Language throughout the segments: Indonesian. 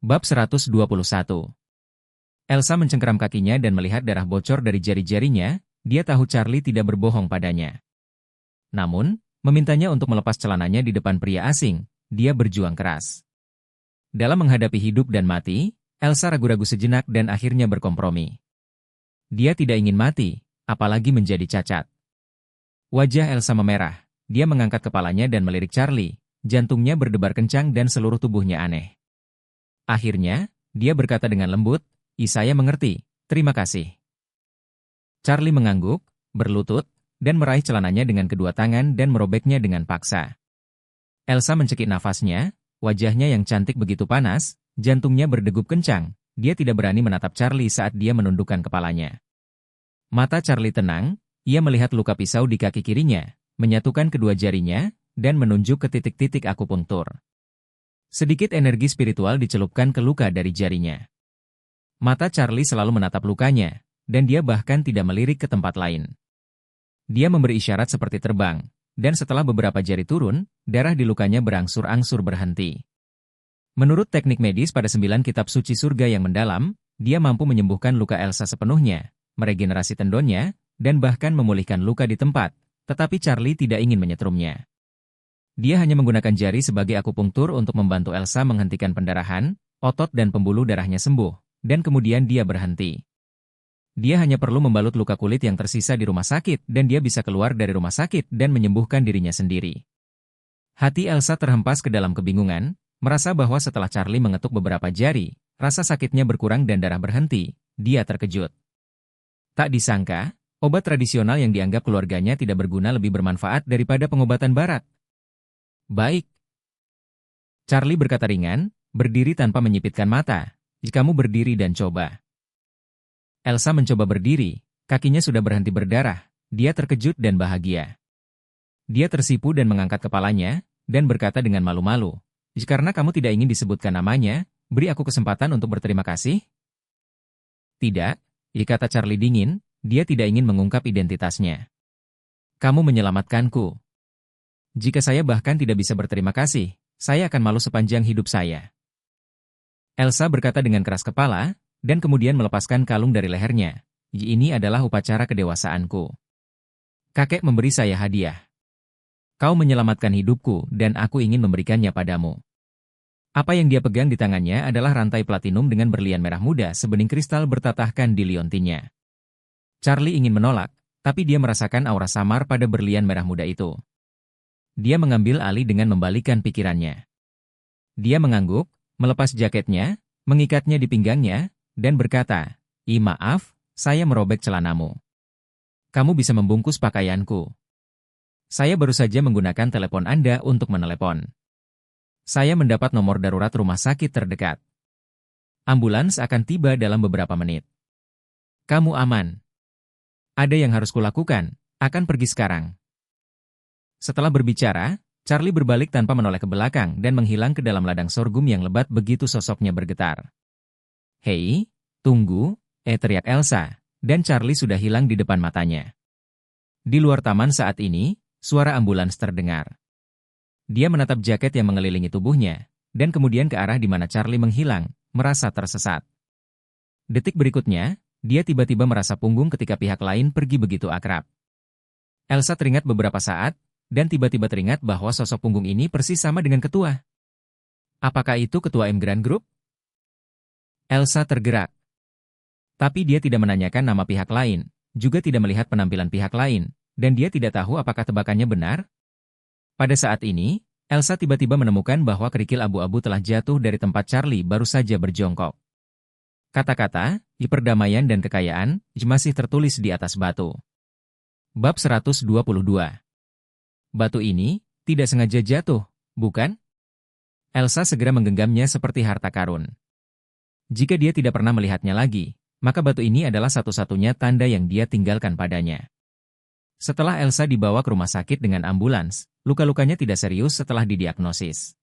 Bab 121. Elsa mencengkeram kakinya dan melihat darah bocor dari jari-jarinya. Dia tahu Charlie tidak berbohong padanya. Namun, memintanya untuk melepas celananya di depan pria asing, dia berjuang keras. Dalam menghadapi hidup dan mati, Elsa ragu-ragu sejenak dan akhirnya berkompromi. Dia tidak ingin mati, apalagi menjadi cacat. Wajah Elsa memerah. Dia mengangkat kepalanya dan melirik Charlie. Jantungnya berdebar kencang dan seluruh tubuhnya aneh. Akhirnya, dia berkata dengan lembut, "Saya mengerti, terima kasih." Charlie mengangguk, berlutut, dan meraih celananya dengan kedua tangan dan merobeknya dengan paksa. Elsa mencekik nafasnya, wajahnya yang cantik begitu panas, jantungnya berdegup kencang. Dia tidak berani menatap Charlie saat dia menundukkan kepalanya. Mata Charlie tenang, ia melihat luka pisau di kaki kirinya, menyatukan kedua jarinya, dan menunjuk ke titik-titik akupunktur. Sedikit energi spiritual dicelupkan ke luka dari jarinya. Mata Charlie selalu menatap lukanya, dan dia bahkan tidak melirik ke tempat lain. Dia memberi isyarat seperti terbang, dan setelah beberapa jari turun, darah di lukanya berangsur-angsur berhenti. Menurut teknik medis pada 9 kitab suci surga yang mendalam, dia mampu menyembuhkan luka Elsa sepenuhnya, meregenerasi tendonnya, dan bahkan memulihkan luka di tempat, tetapi Charlie tidak ingin menyetrumnya. Dia hanya menggunakan jari sebagai akupunktur untuk membantu Elsa menghentikan pendarahan, otot dan pembuluh darahnya sembuh, dan kemudian dia berhenti. Dia hanya perlu membalut luka kulit yang tersisa di rumah sakit dan dia bisa keluar dari rumah sakit dan menyembuhkan dirinya sendiri. Hati Elsa terhempas ke dalam kebingungan, merasa bahwa setelah Charlie mengetuk beberapa jari, rasa sakitnya berkurang dan darah berhenti. Dia terkejut. Tak disangka, obat tradisional yang dianggap keluarganya tidak berguna lebih bermanfaat daripada pengobatan barat. "Baik," Charlie berkata ringan, berdiri tanpa menyipitkan mata. "Kamu berdiri dan coba." Elsa mencoba berdiri, kakinya sudah berhenti berdarah. Dia terkejut dan bahagia. Dia tersipu dan mengangkat kepalanya, dan berkata dengan malu-malu, "Karena kamu tidak ingin disebutkan namanya, beri aku kesempatan untuk berterima kasih?" "Tidak," kata Charlie dingin, dia tidak ingin mengungkap identitasnya. "Kamu menyelamatkanku. Jika saya bahkan tidak bisa berterima kasih, saya akan malu sepanjang hidup saya." Elsa berkata dengan keras kepala, dan kemudian melepaskan kalung dari lehernya. "Ini adalah upacara kedewasaanku. Kakek memberi saya hadiah. Kau menyelamatkan hidupku dan aku ingin memberikannya padamu." Apa yang dia pegang di tangannya adalah rantai platinum dengan berlian merah muda sebening kristal bertatahkan di liontinnya. Charlie ingin menolak, tapi dia merasakan aura samar pada berlian merah muda itu. Dia mengambil alih dengan membalikan pikirannya. Dia mengangguk, melepas jaketnya, mengikatnya di pinggangnya, dan berkata, Maaf, saya merobek celanamu. Kamu bisa membungkus pakaianku. Saya baru saja menggunakan telepon Anda untuk menelepon. Saya mendapat nomor darurat rumah sakit terdekat. Ambulans akan tiba dalam beberapa menit. Kamu aman. Ada yang harus kulakukan, akan pergi sekarang." Setelah berbicara, Charlie berbalik tanpa menoleh ke belakang dan menghilang ke dalam ladang sorghum yang lebat begitu sosoknya bergetar. "Hei, tunggu," teriak Elsa, dan Charlie sudah hilang di depan matanya. Di luar taman saat ini, suara ambulans terdengar. Dia menatap jaket yang mengelilingi tubuhnya, dan kemudian ke arah di mana Charlie menghilang, merasa tersesat. Detik berikutnya, dia tiba-tiba merasa punggung ketika pihak lain pergi begitu akrab. Elsa teringat beberapa saat, dan tiba-tiba teringat bahwa sosok punggung ini persis sama dengan ketua. Apakah itu ketua Emigran Group? Elsa tergerak. Tapi dia tidak menanyakan nama pihak lain, juga tidak melihat penampilan pihak lain, dan dia tidak tahu apakah tebakannya benar. Pada saat ini, Elsa tiba-tiba menemukan bahwa kerikil abu-abu telah jatuh dari tempat Charlie baru saja berjongkok. Kata-kata, perdamaian dan kekayaan, masih tertulis di atas batu. Bab 122. Batu ini, tidak sengaja jatuh, bukan? Elsa segera menggenggamnya seperti harta karun. Jika dia tidak pernah melihatnya lagi, maka batu ini adalah satu-satunya tanda yang dia tinggalkan padanya. Setelah Elsa dibawa ke rumah sakit dengan ambulans, luka-lukanya tidak serius setelah didiagnosis.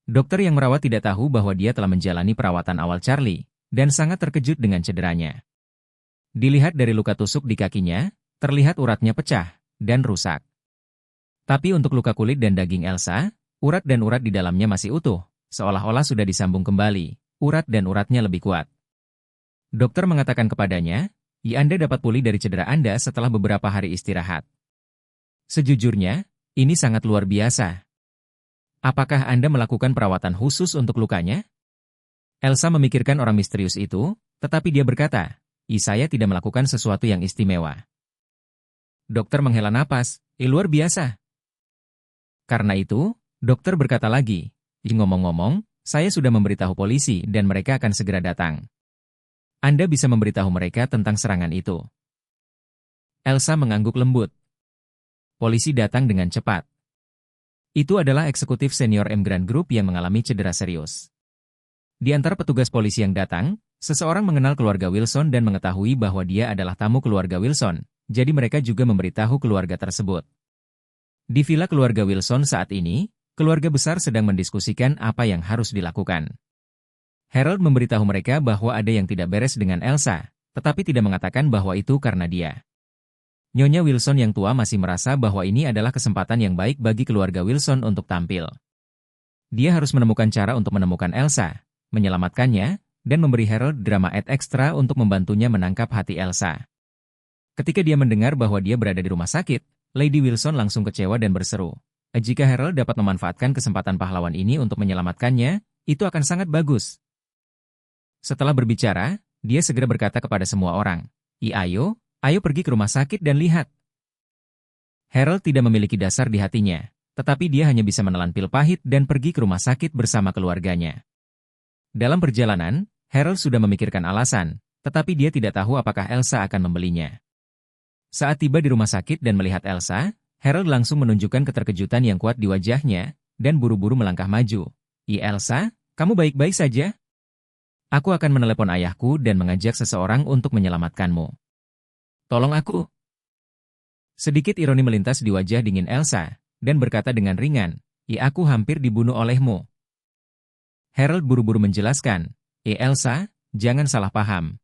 Dokter yang merawat tidak tahu bahwa dia telah menjalani perawatan awal Charlie, dan sangat terkejut dengan cederanya. Dilihat dari luka tusuk di kakinya, terlihat uratnya pecah dan rusak. Tapi untuk luka kulit dan daging Elsa, urat dan urat di dalamnya masih utuh, seolah-olah sudah disambung kembali, urat dan uratnya lebih kuat. Dokter mengatakan kepadanya, Anda dapat pulih dari cedera Anda setelah beberapa hari istirahat. Sejujurnya, ini sangat luar biasa. Apakah Anda melakukan perawatan khusus untuk lukanya? Elsa memikirkan orang misterius itu, tetapi dia berkata, saya tidak melakukan sesuatu yang istimewa. Dokter menghela napas, luar biasa. Karena itu, dokter berkata lagi, ngomong-ngomong, saya sudah memberitahu polisi dan mereka akan segera datang. Anda bisa memberitahu mereka tentang serangan itu. Elsa mengangguk lembut. Polisi datang dengan cepat. Itu adalah eksekutif senior Emgrand Group yang mengalami cedera serius. Di antara petugas polisi yang datang, seseorang mengenal keluarga Wilson dan mengetahui bahwa dia adalah tamu keluarga Wilson, jadi mereka juga memberitahu keluarga tersebut. Di villa keluarga Wilson saat ini, keluarga besar sedang mendiskusikan apa yang harus dilakukan. Harold memberitahu mereka bahwa ada yang tidak beres dengan Elsa, tetapi tidak mengatakan bahwa itu karena dia. Nyonya Wilson yang tua masih merasa bahwa ini adalah kesempatan yang baik bagi keluarga Wilson untuk tampil. Dia harus menemukan cara untuk menemukan Elsa, menyelamatkannya, dan memberi Harold drama act ekstra untuk membantunya menangkap hati Elsa. Ketika dia mendengar bahwa dia berada di rumah sakit, Lady Wilson langsung kecewa dan berseru, jika Harold dapat memanfaatkan kesempatan pahlawan ini untuk menyelamatkannya, itu akan sangat bagus. Setelah berbicara, dia segera berkata kepada semua orang, ayo pergi ke rumah sakit dan lihat. Harold tidak memiliki dasar di hatinya, tetapi dia hanya bisa menelan pil pahit dan pergi ke rumah sakit bersama keluarganya. Dalam perjalanan, Harold sudah memikirkan alasan, tetapi dia tidak tahu apakah Elsa akan membelinya. Saat tiba di rumah sakit dan melihat Elsa, Harold langsung menunjukkan keterkejutan yang kuat di wajahnya, dan buru-buru melangkah maju. Elsa, kamu baik-baik saja? Aku akan menelepon ayahku dan mengajak seseorang untuk menyelamatkanmu. Tolong aku. Sedikit ironi melintas di wajah dingin Elsa, dan berkata dengan ringan, aku hampir dibunuh olehmu. Harold buru-buru menjelaskan, Elsa, jangan salah paham.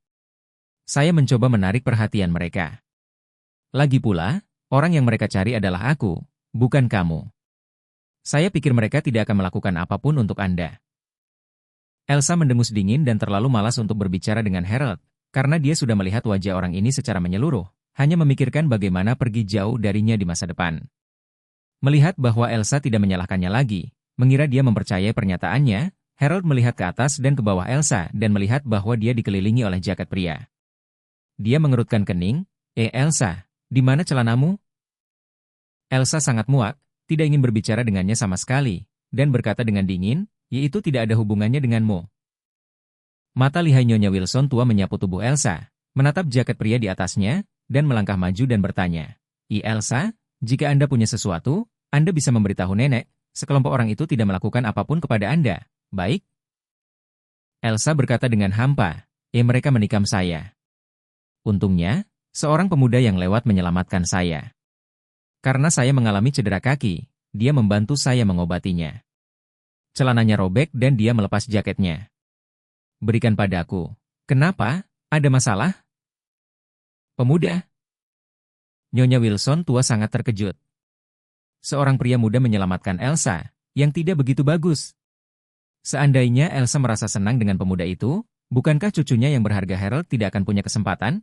Saya mencoba menarik perhatian mereka. Lagi pula, orang yang mereka cari adalah aku, bukan kamu. Saya pikir mereka tidak akan melakukan apapun untuk Anda. Elsa mendengus dingin dan terlalu malas untuk berbicara dengan Harold, karena dia sudah melihat wajah orang ini secara menyeluruh, hanya memikirkan bagaimana pergi jauh darinya di masa depan. Melihat bahwa Elsa tidak menyalahkannya lagi, mengira dia mempercayai pernyataannya, Harold melihat ke atas dan ke bawah Elsa dan melihat bahwa dia dikelilingi oleh jaket pria. Dia mengerutkan kening, Elsa, di mana celanamu? Elsa sangat muak, tidak ingin berbicara dengannya sama sekali, dan berkata dengan dingin, itu tidak ada hubungannya denganmu. Mata lihai Nyonya Wilson tua menyapu tubuh Elsa, menatap jaket pria di atasnya, dan melangkah maju dan bertanya, Elsa, jika Anda punya sesuatu, Anda bisa memberitahu nenek, sekelompok orang itu tidak melakukan apapun kepada Anda, baik? Elsa berkata dengan hampa, mereka menikam saya. Untungnya, seorang pemuda yang lewat menyelamatkan saya. Karena saya mengalami cedera kaki, dia membantu saya mengobatinya. Celananya robek dan dia melepas jaketnya. Berikan padaku. Kenapa? Ada masalah? Pemuda. Nyonya Wilson tua sangat terkejut. Seorang pria muda menyelamatkan Elsa, yang tidak begitu bagus. Seandainya Elsa merasa senang dengan pemuda itu, bukankah cucunya yang berharga Harold tidak akan punya kesempatan?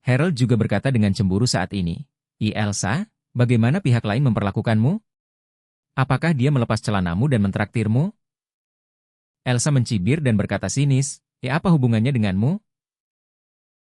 Harold juga berkata dengan cemburu saat ini. Elsa, bagaimana pihak lain memperlakukanmu? Apakah dia melepas celanamu dan mentraktirmu? Elsa mencibir dan berkata sinis, apa hubungannya denganmu?